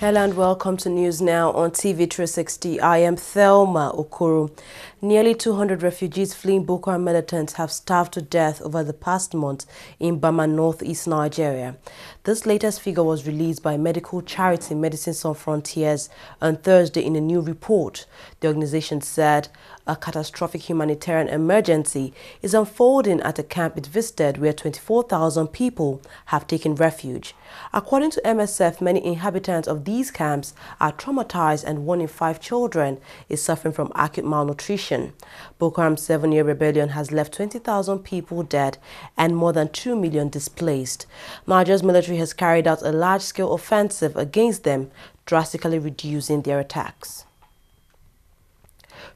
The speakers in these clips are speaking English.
Hello and welcome to News Now on TV360. I am Thelma Okoro. Nearly 200 refugees fleeing Boko Haram militants have starved to death over the past month in Bama, northeast Nigeria. This latest figure was released by medical charity Medicine Sans Frontiers on Thursday in a new report. The organization said a catastrophic humanitarian emergency is unfolding at a camp it visited where 24,000 people have taken refuge. According to MSF, many inhabitants of these camps are traumatized and 1 in 5 children is suffering from acute malnutrition. Boko Haram's 7-year rebellion has left 20,000 people dead and more than 2 million displaced. Nigeria's military has carried out a large-scale offensive against them, drastically reducing their attacks.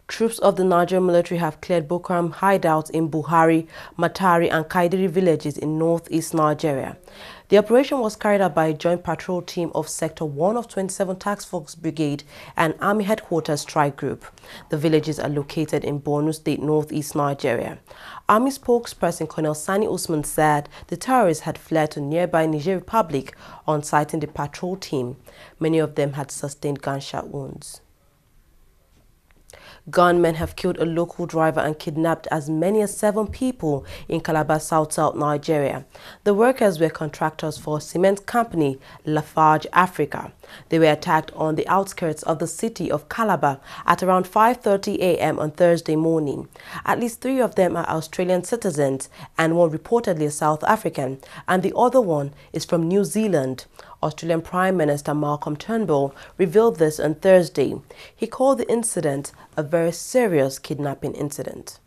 Troops of the Nigerian military have cleared Boko Haram hideouts in Buhari, Matari and Kaidiri villages in northeast Nigeria. The operation was carried out by a joint patrol team of Sector 1 of 27 Task Force Brigade and Army Headquarters Strike Group. The villages are located in Borno State, northeast Nigeria. Army spokesperson Colonel Sani Usman said the terrorists had fled to nearby Niger Republic on sighting the patrol team. Many of them had sustained gunshot wounds. Gunmen have killed a local driver and kidnapped as many as 7 people in Calabar, South Nigeria. The workers were contractors for a cement company, Lafarge Africa. They were attacked on the outskirts of the city of Calabar at around 5:30 a.m. on Thursday morning. At least 3 of them are Australian citizens and one reportedly a South African, and the other one is from New Zealand. Australian Prime Minister Malcolm Turnbull revealed this on Thursday. He called the incident a very serious kidnapping incident.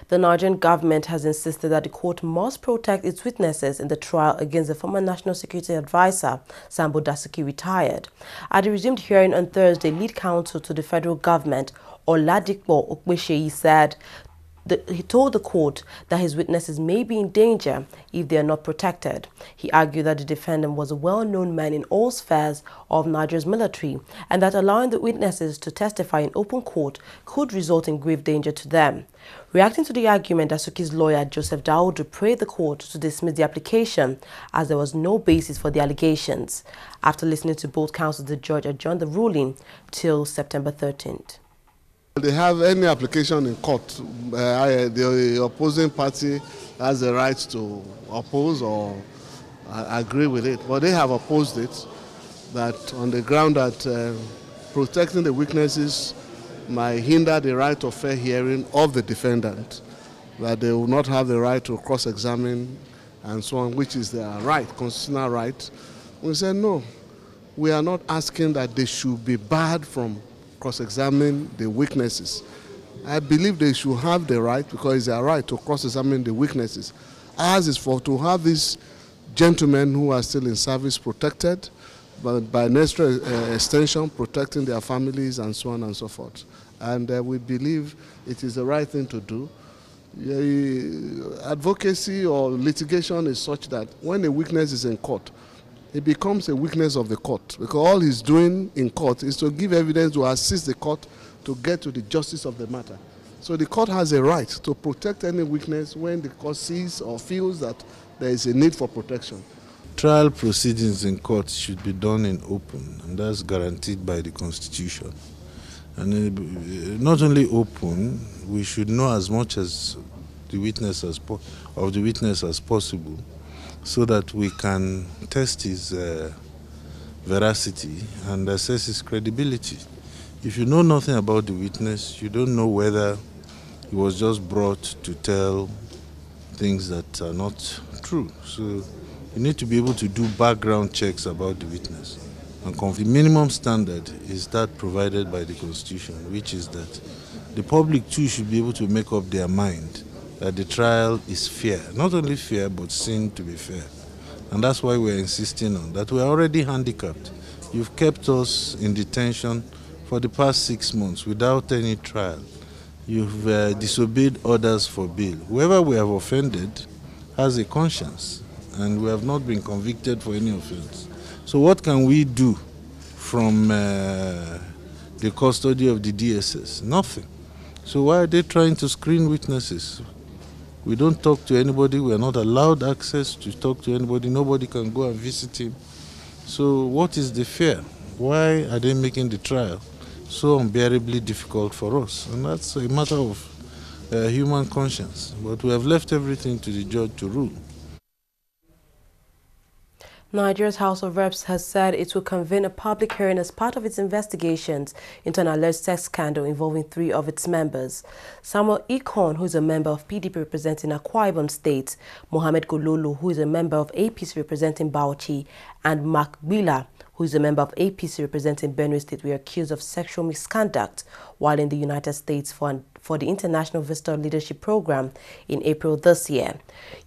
The Nigerian government has insisted that the court must protect its witnesses in the trial against the former National Security Advisor, Sambo Dasuki, retired. At the resumed hearing on Thursday, lead counsel to the federal government, Oladipo Okpesheyi, said he told the court that his witnesses may be in danger if they are not protected. He argued that the defendant was a well-known man in all spheres of Nigeria's military and that allowing the witnesses to testify in open court could result in grave danger to them. Reacting to the argument, Dasuki's lawyer Joseph Daoudu prayed the court to dismiss the application as there was no basis for the allegations. After listening to both counsels, the judge adjourned the ruling till September 13th. They have any application in court, the opposing party has the right to oppose or agree with it, but they have opposed it, that on the ground that protecting the witnesses might hinder the right of fair hearing of the defendant, that they will not have the right to cross-examine and so on, which is their right, constitutional right. We said no, we are not asking that they should be barred from cross-examine the witnesses. I believe they should have the right, because it's their right to cross-examine the witnesses. Ours is to have these gentlemen who are still in service protected, but by necessary extension protecting their families and so on and so forth. And we believe it is the right thing to do. Advocacy or litigation is such that when a witness is in court, it becomes a weakness of the court, because all he's doing in court is to give evidence to assist the court to get to the justice of the matter. So the court has a right to protect any witness when the court sees or feels that there is a need for protection. Trial proceedings in court should be done in open, and that's guaranteed by the Constitution. And not only open, we should know as much as the witness as possible, so that we can test his veracity and assess his credibility. If you know nothing about the witness, you don't know whether he was just brought to tell things that are not true. So you need to be able to do background checks about the witness. And the minimum standard is that provided by the Constitution, which is that the public too should be able to make up their mind that the trial is fair. Not only fair, but seen to be fair. And that's why we're insisting on that. We're already handicapped. You've kept us in detention for the past 6 months without any trial. You've disobeyed orders for bail. Whoever we have offended has a conscience, and we have not been convicted for any offense. So what can we do from the custody of the DSS? Nothing. So why are they trying to screen witnesses? We don't talk to anybody. We are not allowed access to talk to anybody. Nobody can go and visit him. So what is the fear? Why are they making the trial so unbearably difficult for us? And that's a matter of human conscience. But we have left everything to the judge to rule. Nigeria's House of Reps has said it will convene a public hearing as part of its investigations into an alleged sex scandal involving 3 of its members. Samuel Ikon, who is a member of PDP representing Akwa Ibom State, Mohammed Gololo, who is a member of APC representing Bauchi, and Mark Bila, who is a member of APC representing Benue State, were accused of sexual misconduct while in the United States for the International Visitor Leadership Program in April this year.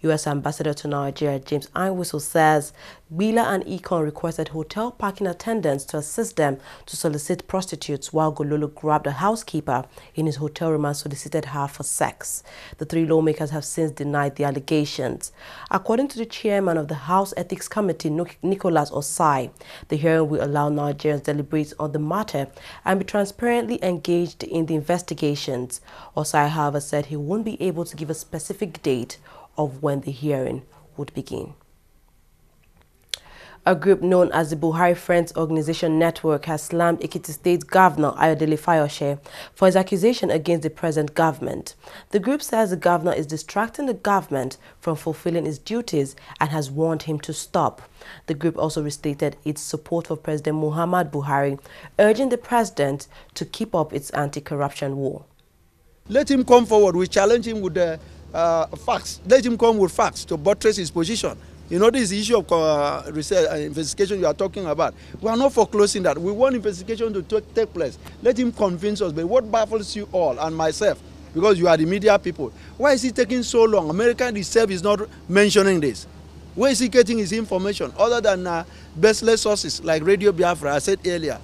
U.S. Ambassador to Nigeria James Einwhistle says Bila and Ikon requested hotel parking attendants to assist them to solicit prostitutes, while Gololo grabbed a housekeeper in his hotel room and solicited her for sex. The 3 lawmakers have since denied the allegations. According to the chairman of the House Ethics Committee, Nicholas Osai, the hearing will allow Nigerians to deliberate on the matter and be transparently engaged in the investigations. Osai, however, said he won't be able to give a specific date of when the hearing would begin. A group known as the Buhari Friends Organization Network has slammed Ekiti State Governor Ayodele Fayose for his accusation against the present government. The group says the governor is distracting the government from fulfilling its duties and has warned him to stop. The group also restated its support for President Muhammad Buhari, urging the president to keep up its anti-corruption war. Let him come forward. We challenge him with the facts. Let him come with facts to buttress his position. You know, this issue of research and investigation you are talking about. We are not foreclosing that. We want investigation to take place. Let him convince us. But what baffles you all and myself, because you are the media people, why is it taking so long? America itself is not mentioning this. Where is he getting his information other than baseless sources like Radio Biafra, I said earlier?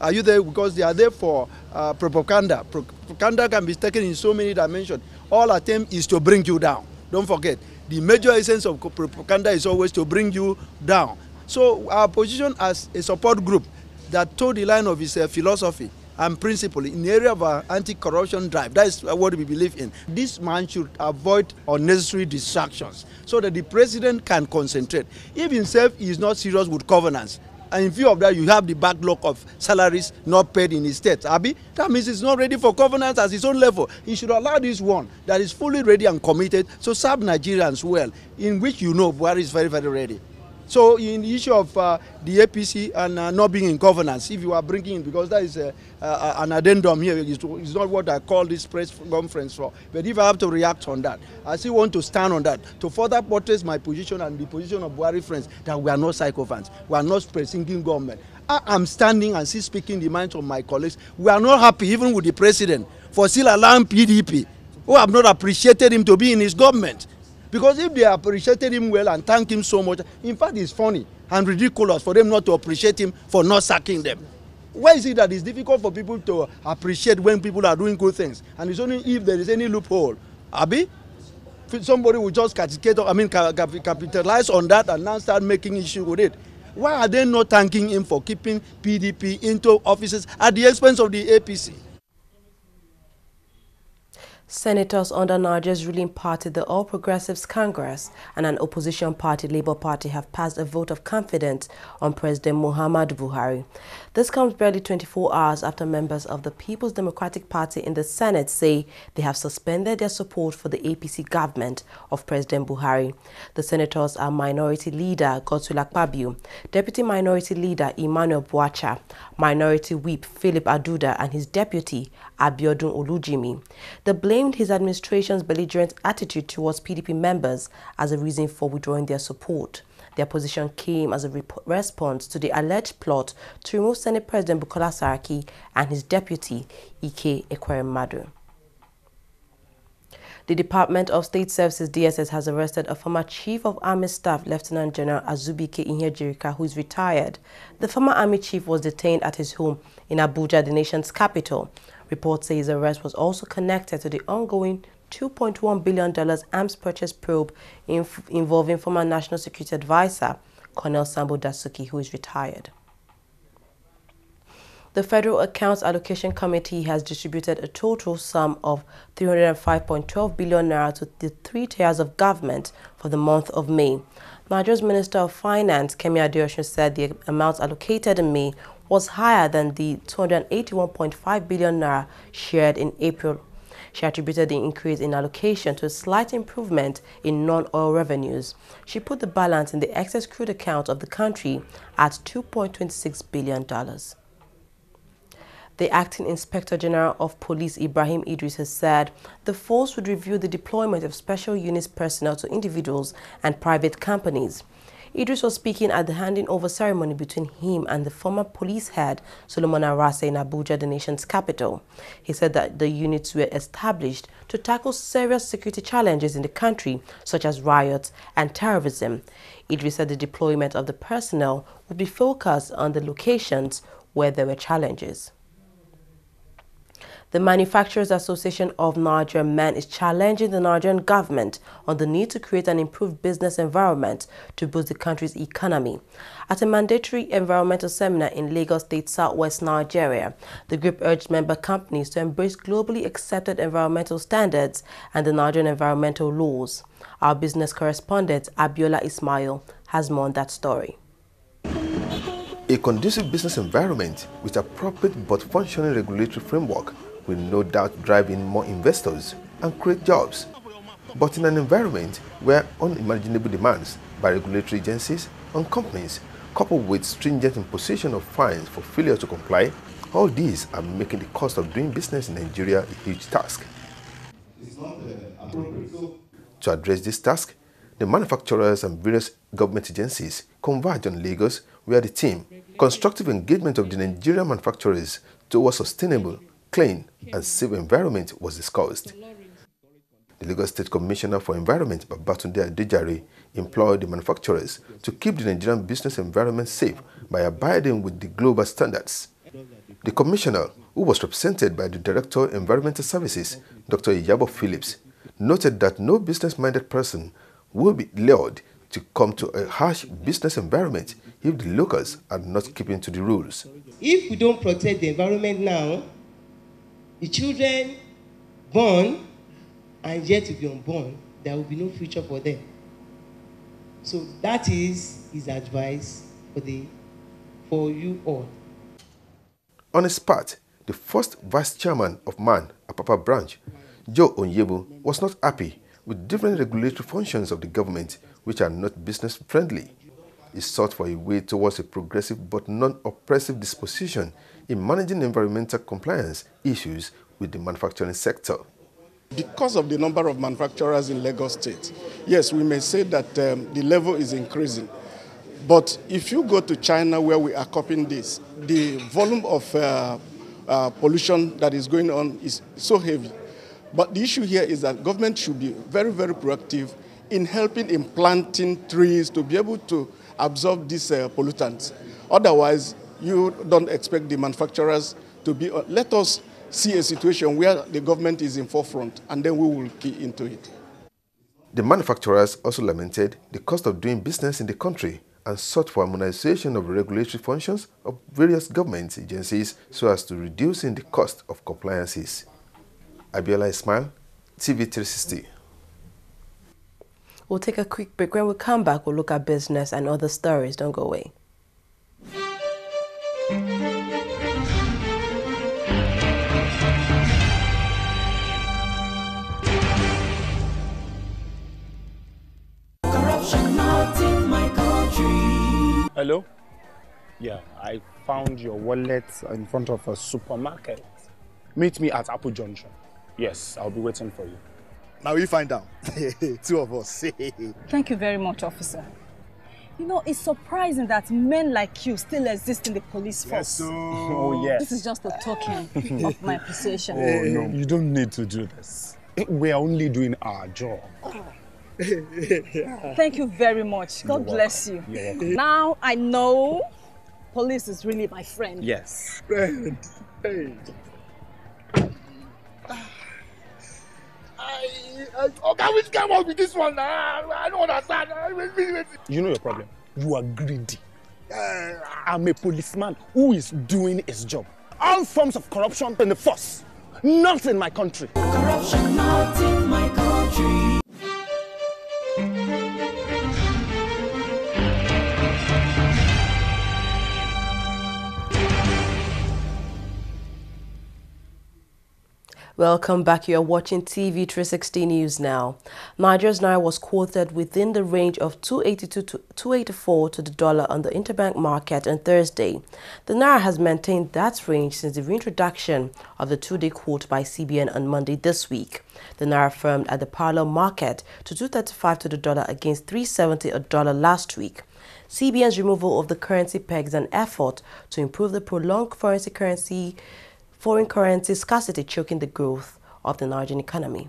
Are you there? Because they are there for propaganda. Propaganda can be taken in so many dimensions. All attempt is to bring you down. Don't forget, the major essence of propaganda is always to bring you down. So our position as a support group that toe the line of his philosophy and principle in the area of our anti-corruption drive, that is what we believe in. This man should avoid unnecessary distractions so that the president can concentrate. If himself is not serious with governance, and in view of that, you have the backlog of salaries not paid in his state. Abi, that means he's not ready for governance at his own level. He should allow this one that is fully ready and committed to serve Nigerians well, in which you know Buhari is very, very ready. So in the issue of the APC and not being in governance, if you are bringing in, because that is an addendum here, it's not what I call this press conference for. But if I have to react on that, I still want to stand on that to further buttress my position and the position of Buhari friends that we are not sycophants, we are not spread-sinking government. I am standing and still speaking the minds of my colleagues. We are not happy even with the president for still allowing PDP, who have not appreciated him, to be in his government. Because if they appreciated him well and thanked him so much, in fact, it's funny and ridiculous for them not to appreciate him for not sacking them. Why is it that it's difficult for people to appreciate when people are doing good things? And it's only if there is any loophole. Abi, somebody will just capitalize on that and now start making issue with it. Why are they not thanking him for keeping PDP into offices at the expense of the APC? Senators under Nigeria's ruling party, the All Progressives Congress, and an opposition party, Labour Party, have passed a vote of confidence on President Muhammadu Buhari. This comes barely 24 hours after members of the People's Democratic Party in the Senate say they have suspended their support for the APC government of President Buhari. The senators are Minority Leader Godswill Akpabio, Deputy Minority Leader Emmanuel Bwacha, Minority Whip Philip Aduda, and his deputy Abiodun Olujimi. They blamed his administration's belligerent attitude towards PDP members as a reason for withdrawing their support. Their position came as a response to the alleged plot to remove Senate President Bukola Saraki and his deputy Ike Ekweremadu. The Department of State Services (DSS) has arrested a former Chief of Army Staff, Lieutenant General Azubike Ihejirika, who is retired. The former Army Chief was detained at his home in Abuja, the nation's capital. Reports say his arrest was also connected to the ongoing $2.1 billion arms purchase probe involving former National Security Advisor Colonel Sambo Dasuki, who is retired. The Federal Accounts Allocation Committee has distributed a total sum of 305.12 billion naira to the 3 tiers of government for the month of May. Nigeria's Minister of Finance, Kemi Adeosun, said the amount allocated in May was higher than the 281.5 billion naira shared in April. She attributed the increase in allocation to a slight improvement in non-oil revenues. She put the balance in the excess crude account of the country at $2.26 billion. The Acting Inspector General of Police, Ibrahim Idris, has said the force would review the deployment of special units personnel to individuals and private companies. Idris was speaking at the handing over ceremony between him and the former police head, Solomon Arase, in Abuja, the nation's capital. He said that the units were established to tackle serious security challenges in the country, such as riots and terrorism. Idris said the deployment of the personnel would be focused on the locations where there were challenges. The Manufacturers Association of Nigeria MEN is challenging the Nigerian government on the need to create an improved business environment to boost the country's economy. At a mandatory environmental seminar in Lagos State, Southwest Nigeria, the group urged member companies to embrace globally accepted environmental standards and the Nigerian environmental laws. Our business correspondent, Abiola Ismail, has more on that story. A conducive business environment with appropriate but functioning regulatory framework will no doubt drive in more investors and create jobs. But in an environment where unimaginable demands by regulatory agencies on companies, coupled with stringent imposition of fines for failure to comply, all these are making the cost of doing business in Nigeria a huge task. To address this task, the manufacturers and various government agencies converged on Lagos, where the theme, constructive engagement of the Nigerian manufacturers towards sustainable, clean and safe environment, was discussed. The Lagos State Commissioner for Environment, Babatunde Adejare, implored the manufacturers to keep the Nigerian business environment safe by abiding with the global standards. The commissioner, who was represented by the Director of Environmental Services, Dr. Iyabo Phillips, noted that no business-minded person will be lured to come to a harsh business environment if the locals are not keeping to the rules. If we don't protect the environment now, the children born and yet to be unborn, there will be no future for them. So that is his advice for you all. On his part, the first vice chairman of MAN, Apapa branch, Joe Onyebu, was not happy with different regulatory functions of the government which are not business-friendly. He sought for a way towards a progressive but non-oppressive disposition in managing environmental compliance issues with the manufacturing sector. Because of the number of manufacturers in Lagos State, yes, we may say that the level is increasing. But if you go to China, where we are copying this, the volume of pollution that is going on is so heavy. But the issue here is that government should be very, very proactive in helping in planting trees to be able to absorb these pollutants. Otherwise, you don't expect the manufacturers to be. Let us see a situation where the government is in forefront, and then we will key into it. The manufacturers also lamented the cost of doing business in the country and sought for harmonization of regulatory functions of various government agencies so as to reducing the cost of compliances. Abiola Ismail, TV360. We'll take a quick break. When we come back, we'll look at business and other stories. Don't go away. Hello? Yeah, I found your wallet in front of a supermarket. Meet me at Apple Junction. Yes, I'll be waiting for you. Now we find out. Two of us. Thank you very much, officer. You know, it's surprising that men like you still exist in the police force. Yes, so... Oh, yes. This is just a token of my appreciation. Oh, no, you don't need to do this. We are only doing our job. Thank you very much. God bless you. Now I know police is really my friend. Yes. Friend. Hey. Which came out with this one? I don't understand. You know your problem. You are greedy. I'm a policeman who is doing his job. all forms of corruption in the force. Not in my country. Corruption not in my country. Welcome back. You are watching TV360 News now. Nigeria's Naira was quoted within the range of 282 to 284 to the dollar on the interbank market on Thursday. The Naira has maintained that range since the reintroduction of the two-day quote by CBN on Monday this week. The Naira firmed at the parallel market to 235 to the dollar against 370 a dollar last week. CBN's removal of the currency peg is an effort to improve the prolonged foreign currency scarcity choking the growth of the Nigerian economy.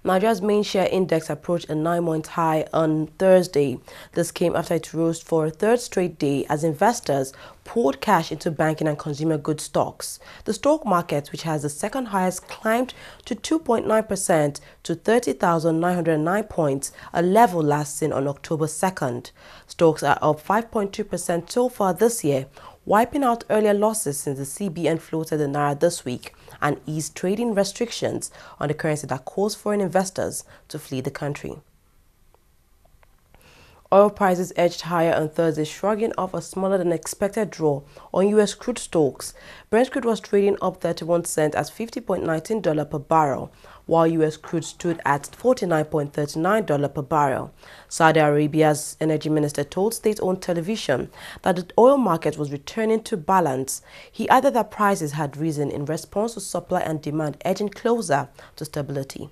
Nigeria's main share index approached a 9-month high on Thursday. This came after it rose for a third straight day as investors poured cash into banking and consumer goods stocks. The stock market, which has the second highest, climbed to 2.9% to 30,909 points, a level last seen on October 2nd. Stocks are up 5.2% so far this year, wiping out earlier losses since the CBN floated the Naira this week and eased trading restrictions on the currency that caused foreign investors to flee the country. Oil prices edged higher on Thursday, shrugging off a smaller than expected draw on U.S. crude stocks. Brent crude was trading up 31 cents at $50.19 per barrel, while U.S. crude stood at $49.39 per barrel. Saudi Arabia's energy minister told state-owned television that the oil market was returning to balance. He added that prices had risen in response to supply and demand edging closer to stability.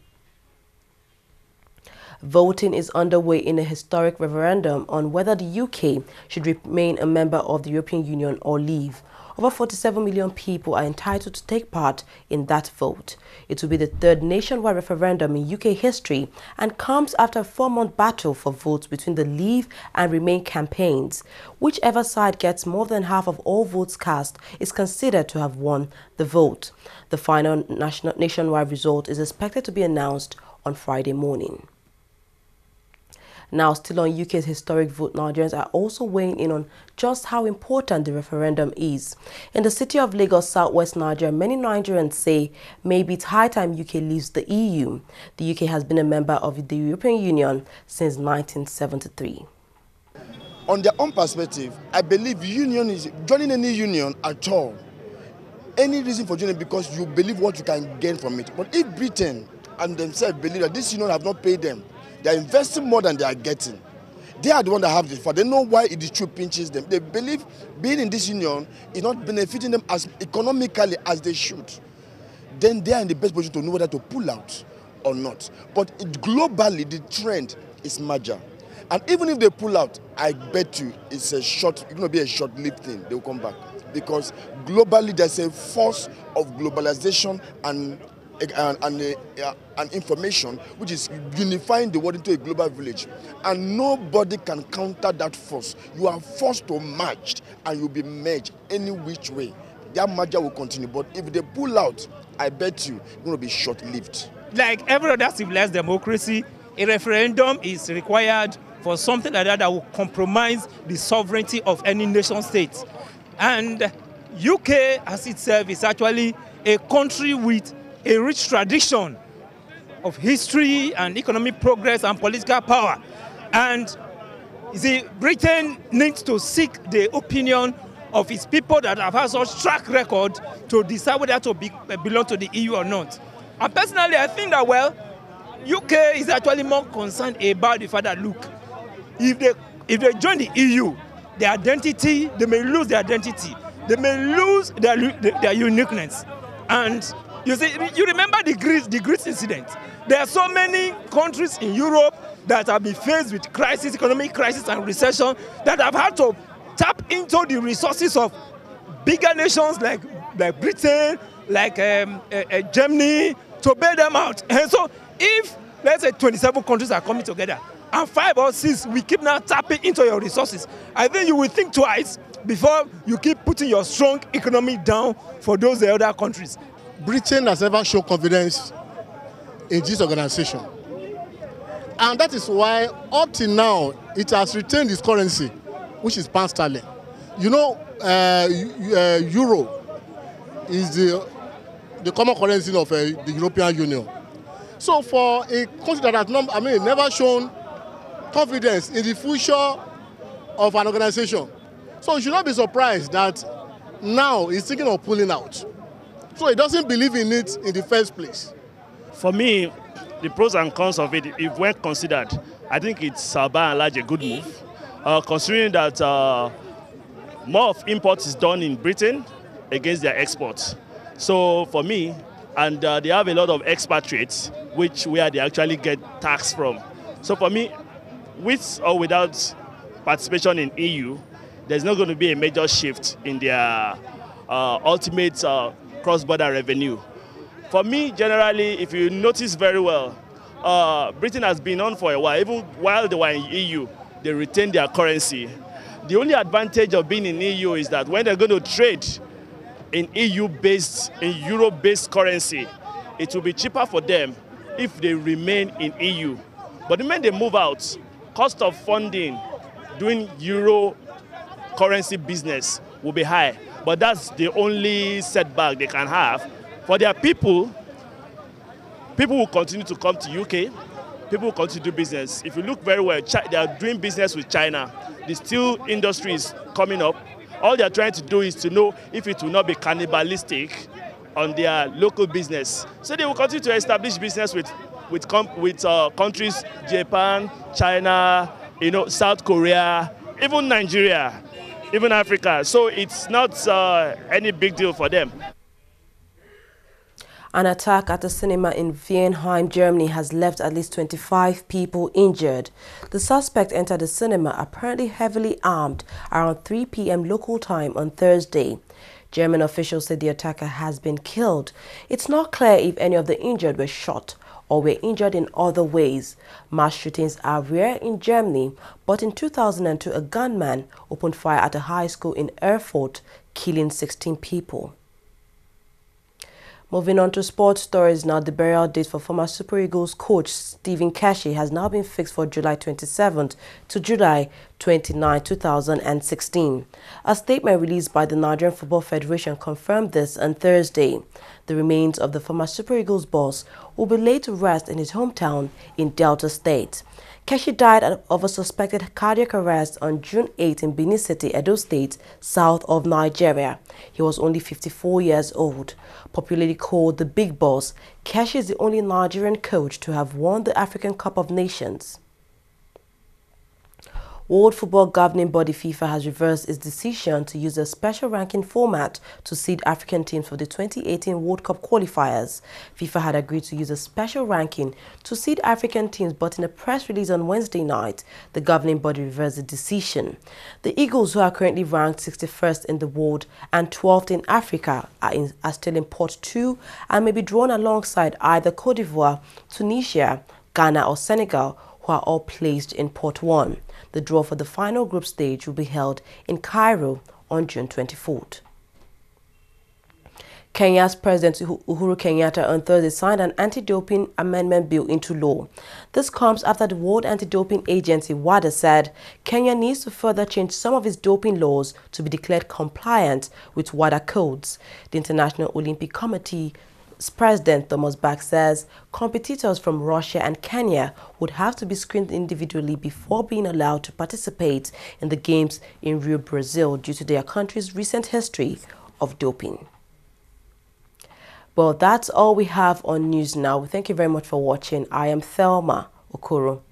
Voting is underway in a historic referendum on whether the UK should remain a member of the European Union or leave. Over 47 million people are entitled to take part in that vote. It will be the third nationwide referendum in UK history and comes after a 4-month battle for votes between the Leave and Remain campaigns. Whichever side gets more than half of all votes cast is considered to have won the vote. The final nationwide result is expected to be announced on Friday morning. Now, still on UK's historic vote, Nigerians are also weighing in on just how important the referendum is. In the city of Lagos, southwest Nigeria, many Nigerians say maybe it's high time UK leaves the EU. The UK has been a member of the European Union since 1973. On their own perspective, I believe union is joining any union at all. Any reason for joining because you believe what you can gain from it. But if Britain and themselves believe that this union have not paid them, they are investing more than they are getting. They are the ones that have the fault. They know why it is true pinches them. They believe being in this union is not benefiting them as economically as they should. Then they are in the best position to know whether to pull out or not. But globally, the trend is major. And even if they pull out, I bet you it's going to be a short-lived thing. They will come back. Because globally, there's a force of globalization and information which is unifying the world into a global village, and nobody can counter that force. You are forced to merge and you'll be merged any which way. That merger will continue, but if they pull out, I bet you it's going to be short-lived. Like every other civilized democracy, a referendum is required for something like that will compromise the sovereignty of any nation state. And UK as itself is actually a country with a rich tradition of history and economic progress and political power. And you see, Britain needs to seek the opinion of its people that have had such track record to decide whether to belong to the EU or not. And personally, I think that, well, UK is actually more concerned about the fact that, look, if they join the EU, their identity, they may lose their identity. They may lose their uniqueness. And you see, you remember the Greece incident. There are so many countries in Europe that have been faced with crisis, economic crisis and recession, that have had to tap into the resources of bigger nations like Britain, like Germany, to bail them out. And so if, let's say, 27 countries are coming together, and 5 or 6, we keep now tapping into your resources, I think you will think twice before you keep putting your strong economy down for those other countries. Britain has never shown confidence in this organization. And that is why, up till now, it has retained its currency, which is pound sterling. You know, euro is the common currency of the European Union. So for a country that has not, never shown confidence in the future of an organization, so you should not be surprised that now he's thinking of pulling out. So he doesn't believe in it in the first place. For me, the pros and cons of it, if when considered, I think it's by and large a good move, considering that more of imports is done in Britain against their exports. So for me, and they have a lot of expatriates, where they actually get tax from. So for me, with or without participation in EU, there's not going to be a major shift in their ultimate cross-border revenue. For me, generally, if you notice very well, Britain has been on for a while. Even while they were in EU, they retained their currency. The only advantage of being in EU is that when they're going to trade in Euro-based currency, it will be cheaper for them if they remain in EU. But the moment they move out, cost of funding doing Euro currency business will be high. But that's the only setback they can have. For their people will continue to come to UK. People will continue to do business. If you look very well, they are doing business with China. The steel industry is coming up. All they are trying to do is to know if it will not be cannibalistic on their local business. So they will continue to establish business with countries, Japan, China, South Korea, even Nigeria, even Africa. So it's not any big deal for them. An attack at a cinema in Vienheim, Germany has left at least 25 people injured. The suspect entered the cinema apparently heavily armed around 3 p.m. local time on Thursday. German officials said the attacker has been killed. It's not clear if any of the injured were shot or were injured in other ways. Mass shootings are rare in Germany, but in 2002 a gunman opened fire at a high school in Erfurt, killing 16 people. Moving on to sports stories now, the burial date for former Super Eagles coach Stephen Keshi has now been fixed for July 27th to July 29, 2016. A statement released by the Nigerian Football Federation confirmed this on Thursday. The remains of the former Super Eagles boss will be laid to rest in his hometown in Delta State. Keshi died of a suspected cardiac arrest on June 8 in Benin City, Edo State, south of Nigeria. He was only 54 years old. Popularly called the Big Boss, Keshi is the only Nigerian coach to have won the African Cup of Nations. World Football Governing Body FIFA has reversed its decision to use a special ranking format to seed African teams for the 2018 World Cup qualifiers. FIFA had agreed to use a special ranking to seed African teams, but in a press release on Wednesday night, the governing body reversed the decision. The Eagles, who are currently ranked 61st in the world and 12th in Africa, are still in Pot 2 and may be drawn alongside either Cote d'Ivoire, Tunisia, Ghana or Senegal, who are all placed in Pot 1. The draw for the final group stage will be held in Cairo on June 24th. Kenya's President Uhuru Kenyatta on Thursday signed an anti-doping amendment bill into law. This comes after the World Anti-Doping Agency, WADA, said Kenya needs to further change some of its doping laws to be declared compliant with WADA codes. The International Olympic Committee's President Thomas Bach says competitors from Russia and Kenya would have to be screened individually before being allowed to participate in the Games in Rio, Brazil, due to their country's recent history of doping. Well, that's all we have on News Now. Thank you very much for watching. I am Thelma Okoro.